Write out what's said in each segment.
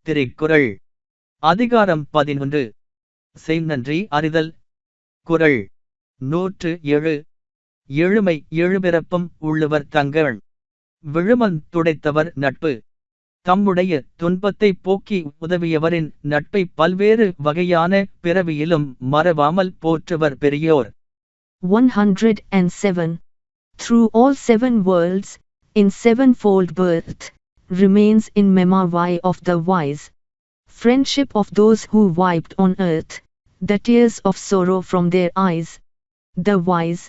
திருக்குறள் அதிகாரம் 11 செய்நன்றி அறிதல். குறள் 107. எழுமை எழுபிறப்பும் உள்ளுவர் தங்கள் விழுமந் துடைத்தவர் நட்பு. தம்முடைய துன்பத்தைப் போக்கி உதவியவரின் நட்பை பல்வேறு வகையான பிறவியிலும் மறவாமல் போற்றுவர் பெரியோர். 107. Through all 7 worlds, in 7-fold birth, remains in memory of the wise. Friendship of those who wiped on earth the tears of sorrow from their eyes. The wise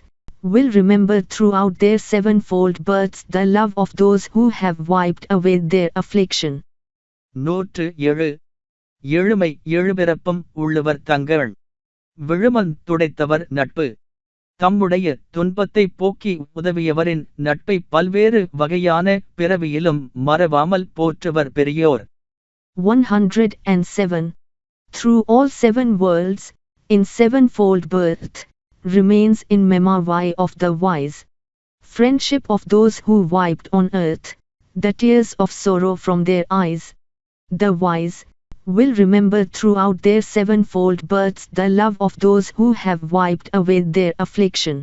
will remember throughout their 7-fold births the love of those who have wiped away their affliction. 107. எழுமை எழுபிறப்பும் உள்ளுவர் தங்கள் விழுமந் துடைத்தவர் நட்பு. தம்முடைய துன்பத்தைப் போக்கி உதவியவரின் நட்பை பல்வேறு வகையான பிறவியிலும் மறவாமல் போற்றுவர் பெரியோர். 107. Through all 7 worlds, in 7-fold birth, remains in memory of the wise. Friendship of those who wiped on earth the tears of sorrow from their eyes. The wise will remember throughout their 7-fold births the love of those who have wiped away their affliction.